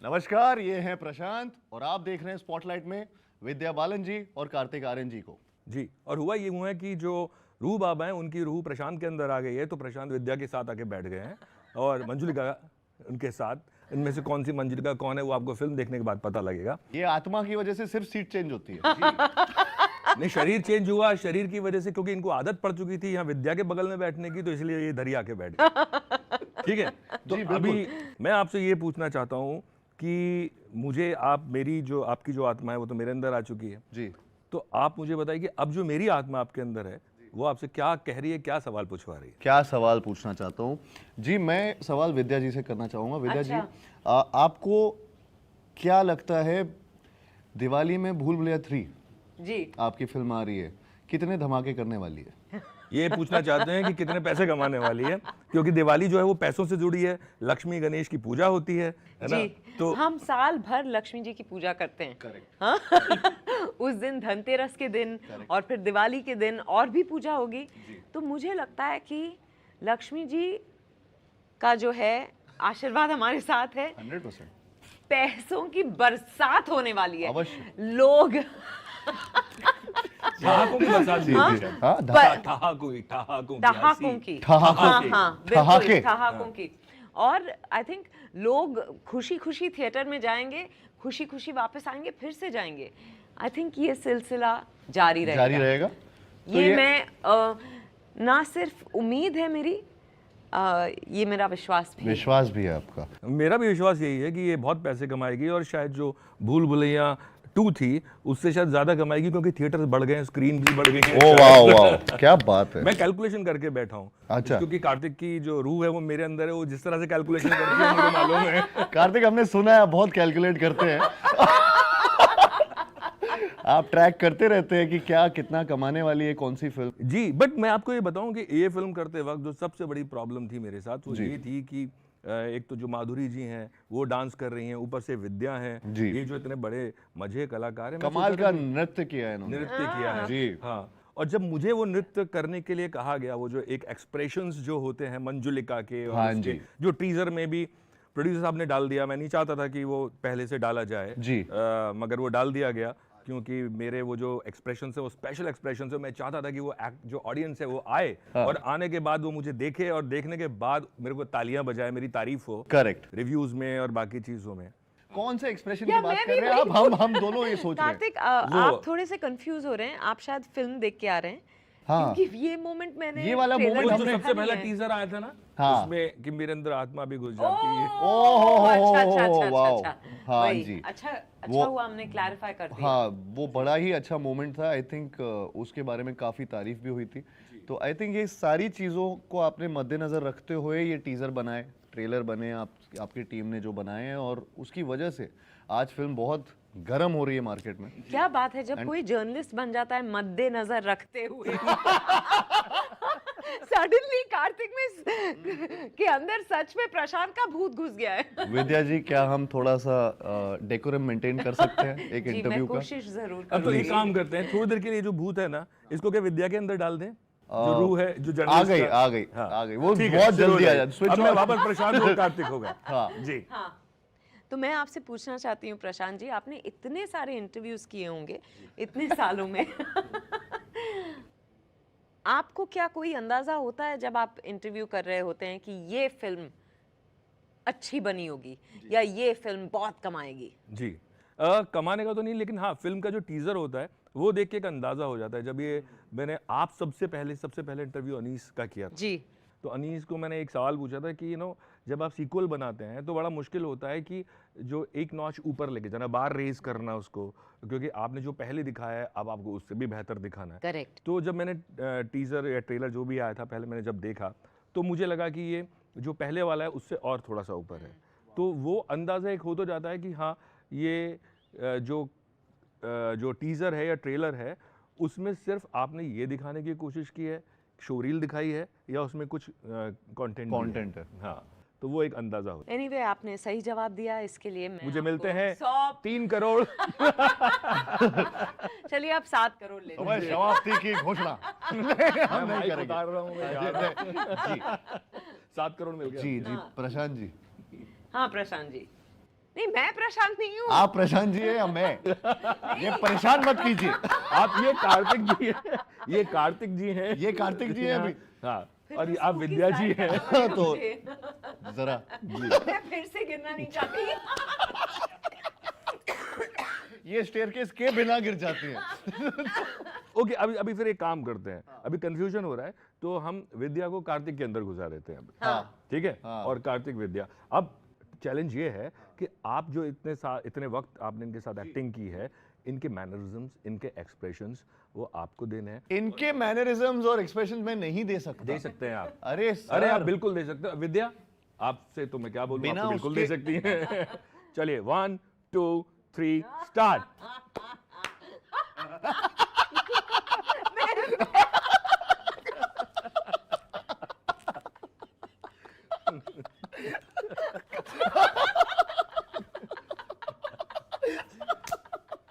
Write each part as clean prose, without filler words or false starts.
नमस्कार, ये हैं प्रशांत और आप देख रहे हैं स्पॉटलाइट में विद्या बालन जी और कार्तिक आर्यन जी को। जी, और हुआ है कि जो रूह बाबा हैं उनकी रूह प्रशांत के अंदर आ गई है, तो प्रशांत विद्या के साथ आके बैठ गए हैं और मंजुलिका उनके साथ। इनमें से कौन सी मंजुलिका कौन है वो आपको फिल्म देखने के बाद पता लगेगा। ये आत्मा की वजह से सिर्फ सीट चेंज होती है। नहीं, शरीर चेंज हुआ शरीर की वजह से, क्योंकि इनको आदत पड़ चुकी थी यहाँ विद्या के बगल में बैठने की, तो इसलिए ये इधर ही आके बैठ गए। ठीक है, तो अभी मैं आपसे ये पूछना चाहता हूँ कि मुझे मेरी जो आपकी जो आत्मा है वो तो मेरे अंदर आ चुकी है जी, तो आप मुझे बताइए कि अब जो मेरी आत्मा आपके अंदर है वो आपसे क्या कह रही है, क्या सवाल पूछवा रही है? क्या सवाल पूछना चाहता हूँ जी? मैं सवाल विद्या जी से करना चाहूँगा। विद्या जी, आपको क्या लगता है दिवाली में भूल भुलैया 3 जी आपकी फिल्म आ रही है, कितने धमाके करने वाली है? ये पूछना चाहते हैं कि कितने पैसे कमाने वाली है, क्योंकि दिवाली जो है वो पैसों से जुड़ी है, लक्ष्मी गणेश की पूजा होती है ना? तो हम साल भर लक्ष्मी जी की पूजा करते हैं। करेक्ट। हाँ? उस दिन धनतेरस के दिन और फिर दिवाली के दिन और भी पूजा होगी। तो मुझे लगता है कि लक्ष्मी जी का जो है आशीर्वाद हमारे साथ है। 100%। पैसों की बरसात होने वाली है। अवश्य। लोग ठहाकों की बरसात भी होती है। ठहाकों की ठहाकों की। और आई थिंक लोग खुशी खुशी थिएटर में जाएंगे, खुशी खुशी वापस आएंगे, फिर से जाएंगे। आई थिंक ये सिलसिला जारी रहेगा। तो ये मैं ना सिर्फ उम्मीद है मेरी, ये मेरा विश्वास भी है आपका। मेरा भी विश्वास यही है कि ये बहुत पैसे कमाएगी और शायद जो भूल भुलैया 2 थी उससे शायद ज्यादा कमाएगी, क्योंकि थिएटर बढ़ गए हैं, स्क्रीन भी बढ़ गई है। ओह वाह, क्या बात है। मैं कैलकुलेशन करके बैठा हूँ। अच्छा। क्योंकि कार्तिक की जो रूह है वो मेरे अंदर है, वो जिस तरह से कैलकुलेशन करती है मुझे मालूम है। कार्तिक, हमने सुना है बहुत कैलकुलेट करते हैं। आप ट्रैक करते रहते हैं कि क्या कितना कमाने वाली है कौन सी फिल्म। जी, बट मैं आपको ये बताऊं कि ये फिल्म करते वक्त जो सबसे बड़ी प्रॉब्लम थी मेरे साथ वो ये थी कि एक तो जो माधुरी जी हैं वो डांस कर रही हैं, ऊपर से विद्या हैं, ये जो इतने बड़े मजे कलाकार हैं, कमाल का नृत्य किया है जी हाँ। और जब मुझे वो नृत्य करने के लिए कहा गया, वो जो एक एक्सप्रेशंस जो होते हैं मंजुलिका के, और उसके जो टीजर में भी प्रोड्यूसर साहब ने डाल दिया, मैं नहीं चाहता था कि वो पहले से डाला जाए जी, मगर वो डाल दिया गया, क्योंकि मेरे वो जो एक्सप्रेशन है वो स्पेशल एक्सप्रेशन है। मैं चाहता था कि वो जो ऑडियंस है वो आए और आने के बाद वो मुझे देखे और देखने के बाद मेरे को तालियां बजाए, मेरी तारीफ हो। करेक्ट। रिव्यूज में और बाकी चीजों में। कौन से एक्सप्रेशन की बात कर रहे हैं आप? हम दोनों ये सोच रहे हैं। कार्तिक, आप थोड़े से कंफ्यूज हो रहे हैं, आप शायद फिल्म देख के आ रहे हैं। हाँ। क्योंकि ये मोमेंट मैंने, ये वाला मोमेंट जो सबसे पहला टीजर आया था ना, हाँ, उसमें कि मेरे अंदर आत्मा भी घुस जाती है। अच्छा। हाँ जी, अच्छा हुआ हमने क्लैरिफाई कर दिया। हाँ, वो बड़ा ही अच्छा मोमेंट था। आई थिंक उसके बारे में काफी तारीफ भी हुई थी। तो आई थिंक ये सारी चीजों को आपने मद्देनजर रखते हुए ये टीजर बनाए, ट्रेलर बने, आपकी टीम ने जो बनाए हैं, और उसकी वजह से आज फिल्म बहुत गर्म हो रही है मार्केट में। क्या बात है, जब कोई जर्नलिस्ट बन जाता है मद्देनजर रखते हुए। सडनली कार्तिक में के अंदर सच में प्रशांत का भूत घुस गया है। विद्या जी, क्या हम थोड़ा सा डेकोरम मेंटेन कर सकते हैं एक इंटरव्यू का? कोशिश जरूर करूंगी। अब तो एक काम करते हैं, थोड़ी देर के लिए जो भूत है ना, इसको क्या विद्या के अंदर डाल दें? जो रूह है, जो जर्नलिस्ट आ गई वो बहुत जल्दी आ जाती है। अब मैं वापस प्रशांत और कार्तिक हो गया। हाँ जी। हाँ, तो मैं आपसे पूछना चाहती हूँ प्रशांत जी, आपने इतने सारे इंटरव्यूज किए होंगे इतने सालों में। आपको क्या कोई अंदाजा होता है जब आप इंटरव्यू कर रहे होते हैं कि ये फिल्म अच्छी बनी होगी या ये फिल्म बहुत कमाएगी? जी, कमाने का तो नहीं, लेकिन हाँ, फिल्म का जो टीजर होता है वो देख के एक अंदाजा हो जाता है। जब ये मैंने आप सबसे पहले इंटरव्यू अनीस का किया जी, तो अनीस को मैंने एक सवाल पूछा था कि जब आप सीक्वल बनाते हैं तो बड़ा मुश्किल होता है कि जो एक नॉच ऊपर लेके जाना, बार रेज करना उसको, क्योंकि आपने जो पहले दिखाया है अब आपको उससे भी बेहतर दिखाना है। करेक्ट। तो जब मैंने टीजर या ट्रेलर जो भी आया था पहले मैंने जब देखा, तो मुझे लगा कि ये जो पहले वाला है उससे और थोड़ा सा ऊपर है। तो वो अंदाजा एक हो तो जाता है कि हाँ, ये जो टीजर है या ट्रेलर है उसमें सिर्फ आपने ये दिखाने की कोशिश की है, शोरील दिखाई है, या उसमें कुछ कंटेंट है। हाँ, तो वो एक अंदाजा होता है। Anyway, आपने सही जवाब दिया, इसके लिए मुझे मिलते हैं 3 करोड़। चलिए आप 7 करोड़ ले लीजिए। समाप्ति की घोषणा। हम नहीं करेंगे। बता रहा हूँ मैं। 7 करोड़ मिल गया। जी प्रशांत जी। हाँ प्रशांत जी, नहीं, मैं प्रशांत नहीं हूँ। आप प्रशांत जी है या मैं? ये परेशान मत कीजिए। आप ये कार्तिक जी हैं, ये कार्तिक जी हैं, ये कार्तिक जी हैं अभी। हाँ, फिर और भी ये आप spooky विद्या जी side हैं। करना पड़ेगा तो मुझे। जरा मैं फिर से गिरना नहीं चाहती। ये स्टेयरकेस के बिना गिर जाती है। ओके, अभी फिर एक काम करते हैं, अभी कंफ्यूजन हो रहा है, तो हम विद्या को कार्तिक के अंदर घुसा देते हैं अभी। हाँ। ठीक है, हाँ। और कार्तिक विद्या। अब चैलेंज ये है कि आप जो इतने वक्त आपने इनके साथ एक्टिंग की है, इनके मैनरिज्म्स, इनके एक्सप्रेशंस, वो आपको देने हैं। इनके मैनरिज्म्स और एक्सप्रेशंस मैं नहीं दे सकता। दे सकते हैं आप। अरे अरे आप सर, बिल्कुल दे सकते हो विद्या, आपसे तो मैं क्या बोलूं, आप बिना तो बिल्कुल दे उसके- सकती हैं। चलिए 1 2 3 स्टार्ट।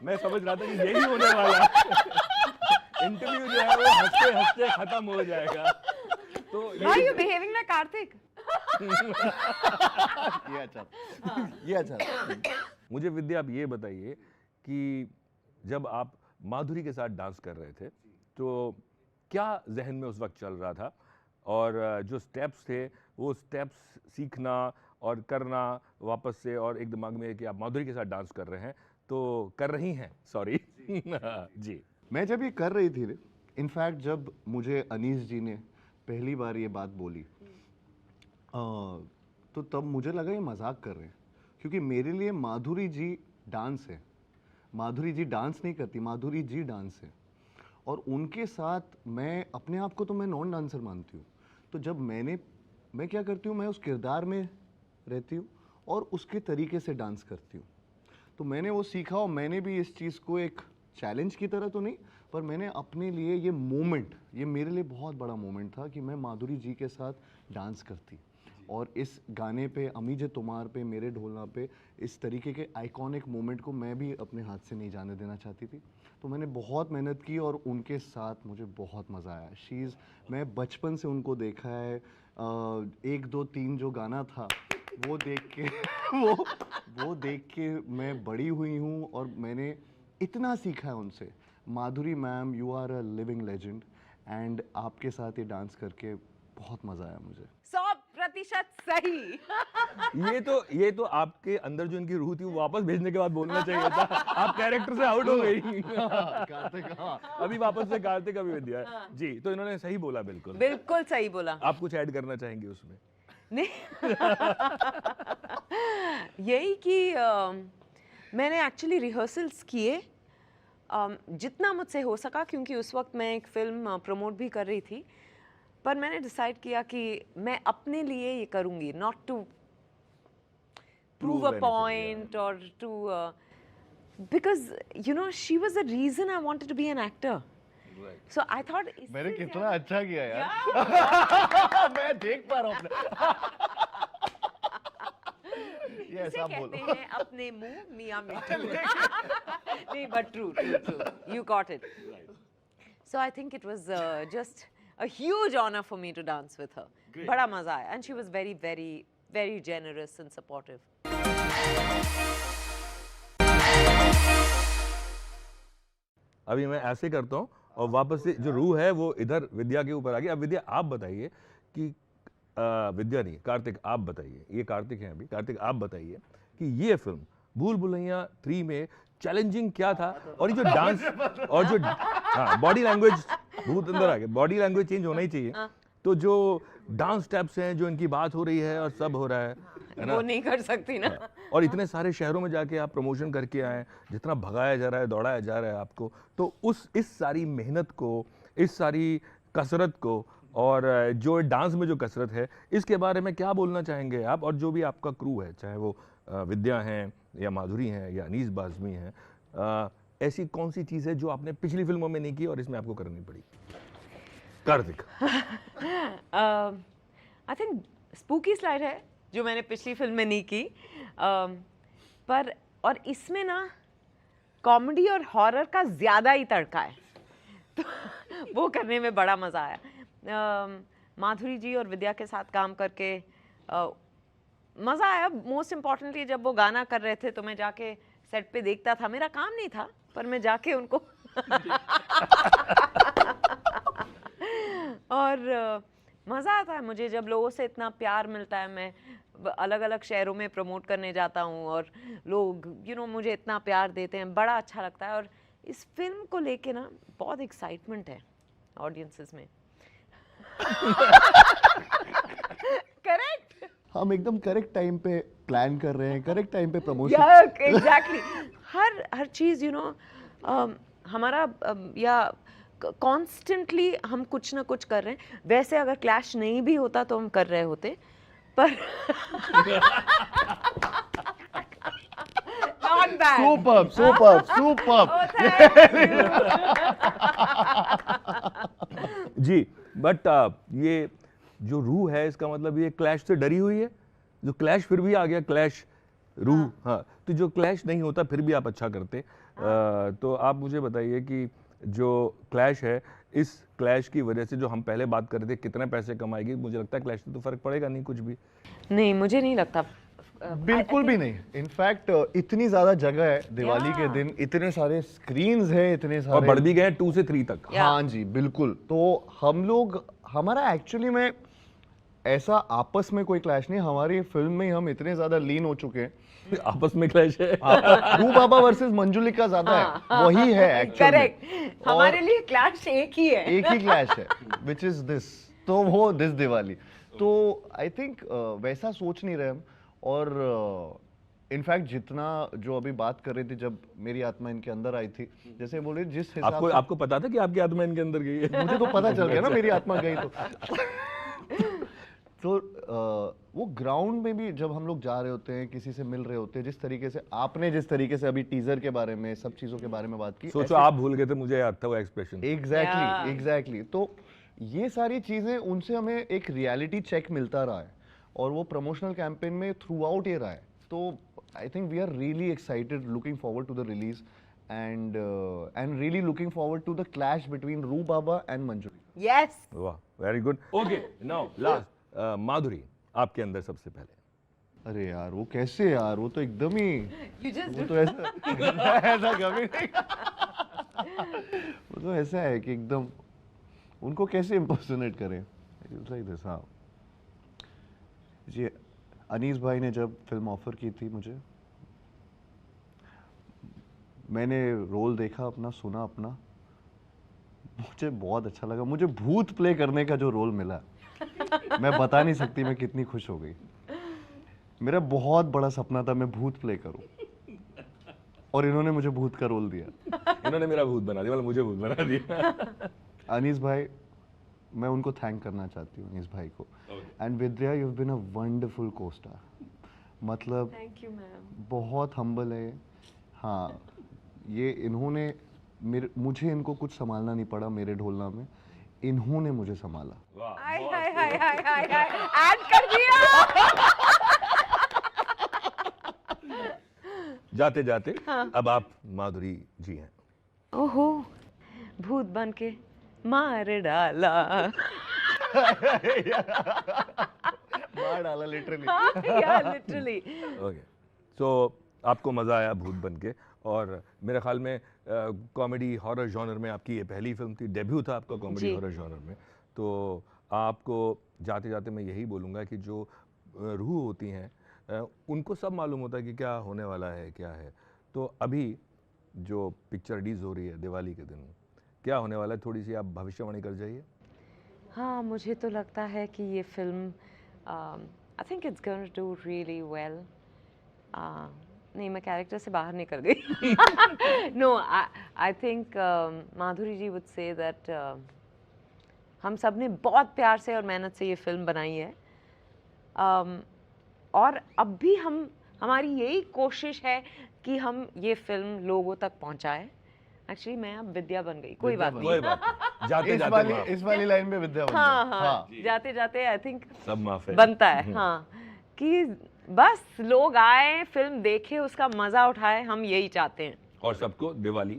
मैं समझ रहा था कि यही होने वाला है। इंटरव्यू जो है वो हंसते हंसते खत्म हो जाएगा। तो Why are you behaving like Karthik? ये अच्छा, ये अच्छा। मुझे विद्या आप ये बताइए कि जब आप माधुरी के साथ डांस कर रहे थे, तो क्या जहन में उस वक्त चल रहा था, और जो स्टेप्स थे वो स्टेप्स सीखना और करना वापस से, और एक दिमाग में है कि आप माधुरी के साथ डांस कर रहे हैं, तो कर रही हैं, सॉरी। जी। मैं जब ये कर रही थी, इनफैक्ट जब मुझे अनीस जी ने पहली बार ये बात बोली, तो तब मुझे लगा ये मजाक कर रहे हैं, क्योंकि मेरे लिए माधुरी जी डांस है। माधुरी जी डांस नहीं करती, माधुरी जी डांस है, और उनके साथ मैं अपने आप को तो मैं नॉन डांसर मानती हूँ। तो जब मैं क्या करती हूँ, मैं उस किरदार में रहती हूँ और उसके तरीके से डांस करती हूँ। तो मैंने वो सीखा, और मैंने भी इस चीज़ को एक चैलेंज की तरह तो नहीं, पर मैंने अपने लिए ये मोमेंट, ये मेरे लिए बहुत बड़ा मोमेंट था कि मैं माधुरी जी के साथ डांस करती, और इस गाने पे, अमीजे तुमार पे, मेरे ढोलना पे, इस तरीके के आइकॉनिक मोमेंट को मैं भी अपने हाथ से नहीं जाने देना चाहती थी। तो मैंने बहुत मेहनत की और उनके साथ मुझे बहुत मज़ा आया। मैं बचपन से उनको देखा है, 1 2 3 जो गाना था वो देख के वो देख के मैं बड़ी हुई हूँ, और मैंने इतना सीखा है उनसे। Madhuri ma'am, you are a living legend, and आपके साथ ये डांस करके बहुत मज़ा आया मुझे। 100% सही। ये तो आपके अंदर जो इनकी रूह थी वो वापस भेजने के बाद बोलना चाहिए था। आप कैरेक्टर से आउट हो गई। कार्तिक, हाँ। अभी वापस से कार्तिक अभी विद्या है। जी, तो इन्होंने सही बोला, बिल्कुल। बिल्कुल सही बोला। आप कुछ ऐड करना चाहेंगे उसमें? नहीं। यही कि मैंने एक्चुअली रिहर्सल्स किए जितना मुझसे हो सका, क्योंकि उस वक्त मैं एक फिल्म प्रमोट भी कर रही थी, पर मैंने डिसाइड किया कि मैं अपने लिए ये करूँगी, not to prove a point or to, because you know she was the reason I wanted to be an actor. So I thought मैंने कितना अच्छा किया यार। मैं देख पा रहा हूँ ये ऐसा बोलो। कहते हैं अपने मुंह मियां मिट्ठू। नहीं, but true. You got it. So I think it was just a huge honor for me to dance with her. बड़ा मजा आया, and she was very, very, very generous and supportive. अभी मैं ऐसे करता हूँ और वापस से जो रूह है वो इधर विद्या के ऊपर आ गई। अब विद्या आप बताइए कि विद्या नहीं, कार्तिक आप बताइए, ये कार्तिक हैं अभी, कार्तिक आप बताइए कि ये फिल्म भूल भुलैया 3 में चैलेंजिंग क्या था, और ये जो डांस और जो बॉडी लैंग्वेज, भूत अंदर आ गया, बॉडी लैंग्वेज चेंज होना ही चाहिए। तो जो डांस स्टेप्स हैं, जो इनकी बात हो रही है और सब हो रहा है ना, वो नहीं कर सकती ना। और इतने सारे शहरों में जाके आप प्रमोशन करके आए, जितना भगाया जा रहा है, दौड़ाया जा रहा है आपको, तो इस सारी मेहनत को, इस सारी कसरत को, और जो डांस में जो कसरत है, इसके बारे में क्या बोलना चाहेंगे आप, और जो भी आपका क्रू है, चाहे वो विद्या हैं या माधुरी हैं या अनीस बाज़मी हैं, ऐसी कौन सी चीज़ है जो आपने पिछली फिल्मों में नहीं की और इसमें आपको करनी पड़ी? Kartik. I think spooky slide है जो मैंने पिछली फिल्म में नहीं की, पर और इसमें ना कॉमेडी और हॉरर का ज़्यादा ही तड़का है, तो वो करने में बड़ा मज़ा आया। माधुरी जी और विद्या के साथ काम करके मज़ा आया। मोस्ट इम्पॉर्टेंटली जब वो गाना कर रहे थे तो मैं जाके सेट पे देखता था, मेरा काम नहीं था पर मैं जाके उनको और मज़ा आता है मुझे जब लोगों से इतना प्यार मिलता है। मैं अलग अलग शहरों में प्रमोट करने जाता हूँ और लोग मुझे इतना प्यार देते हैं, बड़ा अच्छा लगता है। और इस फिल्म को लेके ना बहुत एक्साइटमेंट है ऑडियंसेस में। करेक्ट, हम एकदम करेक्ट टाइम पे प्लान कर रहे हैं, करेक्ट टाइम पे प्रमोशन। एग्जैक्टली। हर चीज़ हमारा या कॉन्स्टेंटली हम कुछ ना कुछ कर रहे हैं। वैसे अगर क्लैश नहीं भी होता तो हम कर रहे होते, पर not bad. सुपर्ब। जी, बट ये जो रूह है इसका मतलब ये क्लैश से डरी हुई है। जो क्लैश फिर भी आ गया, क्लैश रूह। हाँ, तो जो क्लैश नहीं होता फिर भी आप अच्छा करते। तो आप मुझे बताइए कि जो क्लैश है, इस क्लैश की वजह से जो हम पहले बात कर रहे थे कितने पैसे कमाएगी, मुझे लगता है क्लैश से तो फर्क पड़ेगा नहीं कुछ भी। नहीं, मुझे नहीं लगता। बिल्कुल भी नहीं। इनफैक्ट इतनी ज्यादा जगह है दिवाली के दिन, इतने सारे स्क्रीन्स हैं, इतने सारे और बढ़ भी गए 2 से 3 तक। हाँ जी बिल्कुल। तो हम लोग, हमारा एक्चुअली में ऐसा आपस में कोई क्लैश नहीं, हमारी फिल्म में हम इतने ज्यादा लीन हो चुके हैं। आपस में क्लैश है। रू बाबा वर्सेस मंजुलिका ज्यादा है, वही है एक्चुअली। करेक्ट, हमारे लिए क्लैश एक ही है। एक ही क्लैश है, विच इज दिस। तो वो दिस दिवाली। तो आई थिंक वैसा सोच नहीं रहे हम। और इनफैक्ट जितना जो अभी बात कर रही थी, जब मेरी आत्मा इनके अंदर आई थी, जैसे बोले जिस हिसाब से आपको पता था कि आपकी आत्मा इनके अंदर गई है? मुझे तो पता चल गया ना मेरी आत्मा गई तो वो ग्राउंड में भी जब हम लोग जा रहे होते हैं, किसी से मिल रहे होते हैं, जिस तरीके से आपने जिस तरीके से अभी टीजर के बारे में, सब चीजों के बारे में बात की, सोचो आप भूल गए थे, मुझे याद था वो एक्सप्रेशन। एग्जैक्टली। तो ये सारी चीजें, उनसे हमें एक रियलिटी चेक मिलता रहा है और वो प्रमोशनल कैंपेन में थ्रू आउट ये रहा है। तो I think we are really excited, looking forward to the release and really looking forward to the clash between Ru Baba and Manjuli. Yes. वाह, very good. Okay, now last, Madhuri, आपके अंदर सबसे पहले। अरे यार वो कैसे यार, वो तो एकदम ही वो तो ऐसा कभी नहीं। वो तो ऐसा है कि एकदम उनको कैसे इम्पर्सोनेट करें, लाइक दिस। हाँ जी, अनीस भाई ने जब फिल्म ऑफर की थी मुझे, मैंने रोल देखा अपना, सुना अपना, मुझे बहुत अच्छा लगा। मुझे भूत प्ले करने का जो रोल मिला, मैं बता नहीं सकती मैं कितनी खुश हो गई। मेरा बहुत बड़ा सपना था मैं भूत प्ले करूं, और इन्होंने मुझे भूत का रोल दिया। इन्होंने मेरा भूत बना दिया, मतलब मुझे भूत बना दिया। अनीस भाई, मैं उनको थैंक करना चाहती हूँ, अनीस भाई को। And Vidya, you have been a wonderful co-star. मतलब थैंक यू मैम। बहुत हम्बल है। हाँ, ये इन्होंने मुझे इनको कुछ संभालना नहीं पड़ा मेरे ढोलना में, इन्होंने मुझे संभाला। हाय हाय हाय हाय हाय हाय, ऐड कर दिया। जाते जाते अब आप माधुरी जी हैं। ओहो, भूत बन के मार डाला। मार डाला लिटरली। यार लिटरली। ओके, तो आपको मज़ा आया भूत बन के, और मेरे ख्याल में कॉमेडी हॉरर जॉनर में आपकी ये पहली फिल्म थी, डेब्यू था आपका कॉमेडी हॉरर जॉनर में। तो आपको जाते जाते मैं यही बोलूँगा कि जो रूह होती हैं उनको सब मालूम होता है कि क्या होने वाला है, क्या है। तो अभी जो पिक्चर रिलीज़ हो रही है दिवाली के दिन, क्या होने वाला है, थोड़ी सी आप भविष्यवाणी कर जाइए। हाँ, मुझे तो लगता है कि ये film I think it's going to do really well. नहीं, मैं कैरेक्टर से बाहर निकल गई। No, I think Madhuri ji would say that हम सब ने बहुत प्यार से और मेहनत से ये फिल्म बनाई है। और अब भी हमारी यही कोशिश है कि हम ये फिल्म लोगों तक पहुंचाए। एक्चुअली मैं अब विद्या बन गई, कोई बात नहीं। जाते जाते इस वाली लाइन में विद्या बन हाँ गई। हाँ, जाते जाते आई थिंक सब माफ है, बनता है। हाँ, कि बस लोग आए, फिल्म देखे, उसका मजा उठाए, हम यही चाहते हैं। और सबको दिवाली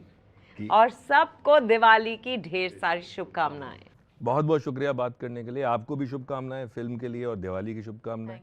की, और सबको दिवाली की ढेर सारी शुभकामनाएं। बहुत बहुत शुक्रिया बात करने के लिए। आपको भी शुभकामनाएं फिल्म के लिए और दिवाली की शुभकामनाएं।